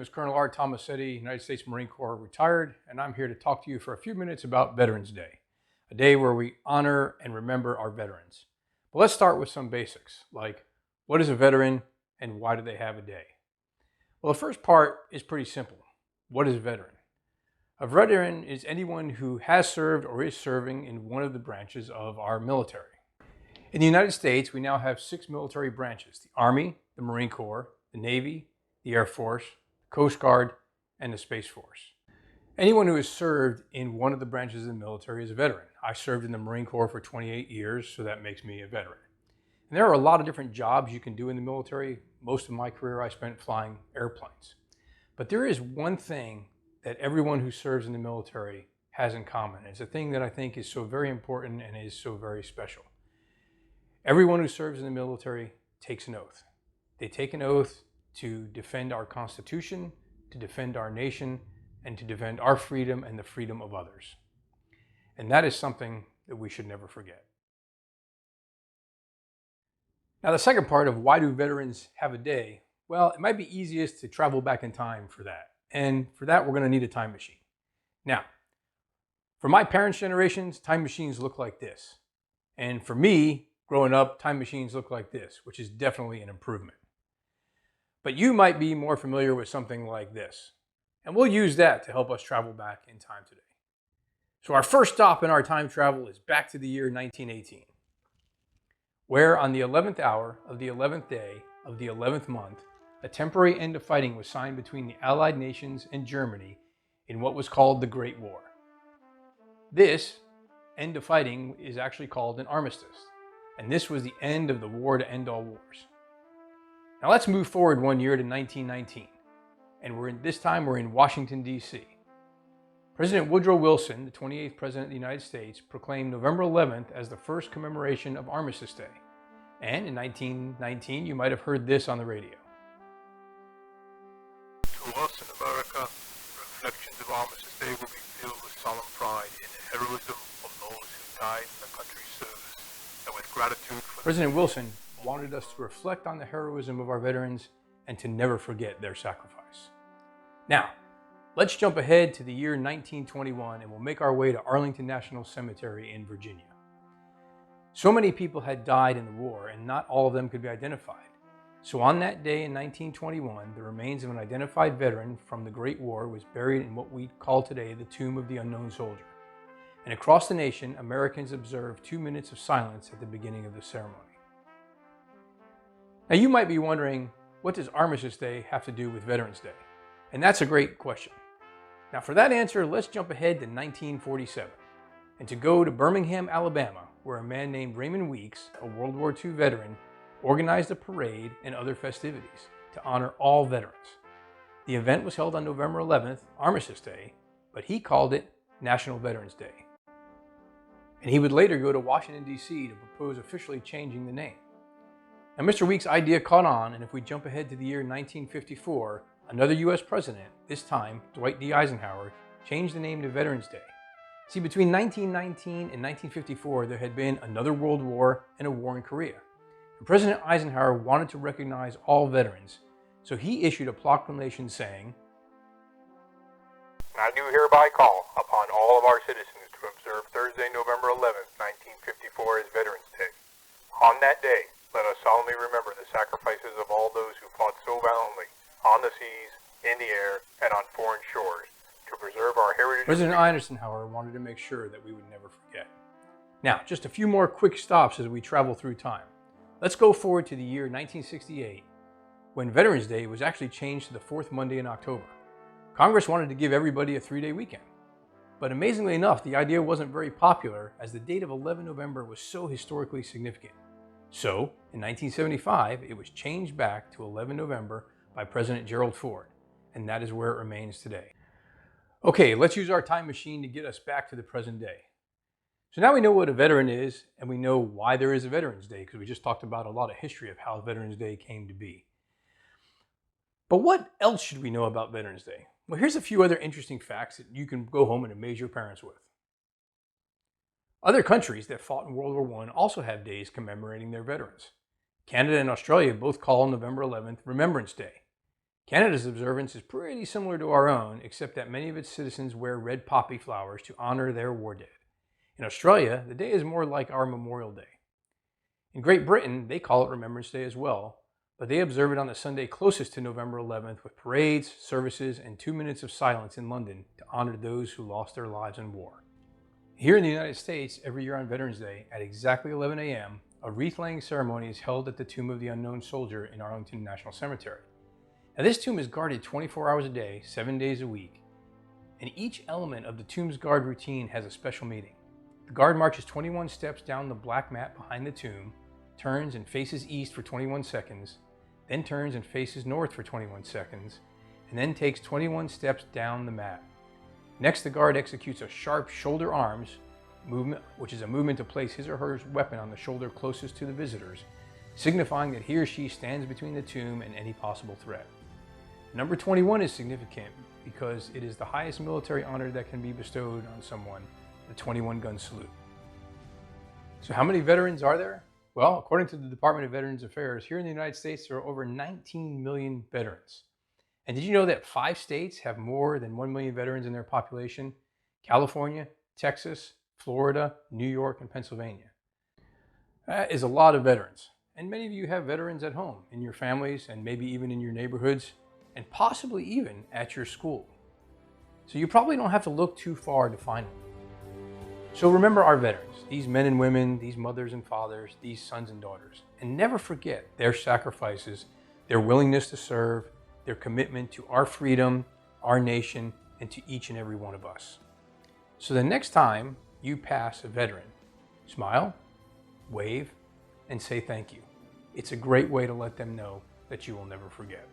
name is Colonel Art Tomasetti, United States Marine Corps, retired, and I'm here to talk to you for a few minutes about Veterans Day, a day where we honor and remember our veterans. But let's start with some basics, like what is a veteran and why do they have a day? Well, the first part is pretty simple. What is a veteran? A veteran is anyone who has served or is serving in one of the branches of our military. In the United States, we now have 6 military branches: the Army, the Marine Corps, the Navy, the Air Force, the Coast Guard, and the Space Force. Anyone who has served in one of the branches of the military is a veteran. I served in the Marine Corps for 28 years, so that makes me a veteran. And there are a lot of different jobs you can do in the military. Most of my career I spent flying airplanes. But there is one thing that everyone who serves in the military has in common. It's a thing that I think is so very important and is so very special. Everyone who serves in the military takes an oath. They take an oath to defend our Constitution, to defend our nation, and to defend our freedom and the freedom of others. And that is something that we should never forget. Now, the second part of why do veterans have a day? Well, it might be easiest to travel back in time for that. And for that, we're going to need a time machine. Now, for my parents' generations, time machines look like this. And for me, growing up, time machines look like this, which is definitely an improvement. But you might be more familiar with something like this. And we'll use that to help us travel back in time today. So our first stop in our time travel is back to the year 1918, where on the 11th hour of the 11th day of the 11th month, a temporary end of fighting was signed between the Allied nations and Germany in what was called the Great War. This end of fighting is actually called an armistice, and this was the end of the war to end all wars. Now let's move forward one year to 1919, and this time we're in Washington, D.C. President Woodrow Wilson, the 28th President of the United States, proclaimed November 11th as the first commemoration of Armistice Day. And in 1919, you might have heard this on the radio. To us in America, reflections of Armistice Day will be filled with solemn pride in the heroism of those who died in the country's service, and with gratitude for President Wilson wanted us to reflect on the heroism of our veterans and to never forget their sacrifice. Now, let's jump ahead to the year 1921 and we'll make our way to Arlington National Cemetery in Virginia. So many people had died in the war and not all of them could be identified. So on that day in 1921, the remains of an identified veteran from the Great War was buried in what we call today the Tomb of the Unknown Soldier. And across the nation, Americans observed 2 minutes of silence at the beginning of the ceremony. Now you might be wondering, what does Armistice Day have to do with Veterans Day? And that's a great question. Now for that answer, let's jump ahead to 1947 and to go to Birmingham, Alabama, where a man named Raymond Weeks, a World War II veteran, organized a parade and other festivities to honor all veterans. The event was held on November 11th, Armistice Day, but he called it National Veterans Day. And he would later go to Washington, D.C. to propose officially changing the name. Now, Mr. Weeks' idea caught on, and if we jump ahead to the year 1954, another U.S. president, this time Dwight D. Eisenhower, changed the name to Veterans Day. See, between 1919 and 1954, there had been another World War and a war in Korea. And President Eisenhower wanted to recognize all veterans, so he issued a proclamation saying, I do hereby call upon all of our citizens to observe Thursday, November 11th, 1954 as Veterans Day. On that day, let us solemnly remember the sacrifices of all those who fought so valiantly on the seas, in the air, and on foreign shores to preserve our heritage. President Eisenhower wanted to make sure that we would never forget. Now, just a few more quick stops as we travel through time. Let's go forward to the year 1968, when Veterans Day was actually changed to the 4th Monday in October. Congress wanted to give everybody a 3-day weekend. But amazingly enough, the idea wasn't very popular as the date of 11 November was so historically significant. So, in 1975, it was changed back to 11 November by President Gerald Ford, and that is where it remains today. Okay, let's use our time machine to get us back to the present day. So now we know what a veteran is, and we know why there is a Veterans Day, because we just talked about a lot of history of how Veterans Day came to be. But what else should we know about Veterans Day? Well, here's a few other interesting facts that you can go home and amaze your parents with. Other countries that fought in World War I also have days commemorating their veterans. Canada and Australia both call November 11th Remembrance Day. Canada's observance is pretty similar to our own, except that many of its citizens wear red poppy flowers to honor their war dead. In Australia, the day is more like our Memorial Day. In Great Britain, they call it Remembrance Day as well, but they observe it on the Sunday closest to November 11th with parades, services, and 2 minutes of silence in London to honor those who lost their lives in war. Here in the United States, every year on Veterans Day, at exactly 11 a.m., a wreath-laying ceremony is held at the Tomb of the Unknown Soldier in Arlington National Cemetery. Now, this tomb is guarded 24 hours a day, 7 days a week, and each element of the tomb's guard routine has a special meaning. The guard marches 21 steps down the black mat behind the tomb, turns and faces east for 21 seconds, then turns and faces north for 21 seconds, and then takes 21 steps down the mat. Next, the guard executes a sharp shoulder arms movement, which is a movement to place his or her weapon on the shoulder closest to the visitors, signifying that he or she stands between the tomb and any possible threat. Number 21 is significant because it is the highest military honor that can be bestowed on someone, the 21-gun salute. So how many veterans are there? Well, according to the Department of Veterans Affairs, here in the United States, there are over 19 million veterans. And did you know that 5 states have more than 1 million veterans in their population? California, Texas, Florida, New York, and Pennsylvania. That is a lot of veterans. And many of you have veterans at home, in your families, and maybe even in your neighborhoods, and possibly even at your school. So you probably don't have to look too far to find them. So remember our veterans, these men and women, these mothers and fathers, these sons and daughters, and never forget their sacrifices, their willingness to serve, their commitment to our freedom, our nation, and to each and every one of us. So the next time you pass a veteran, smile, wave, and say thank you. It's a great way to let them know that you will never forget.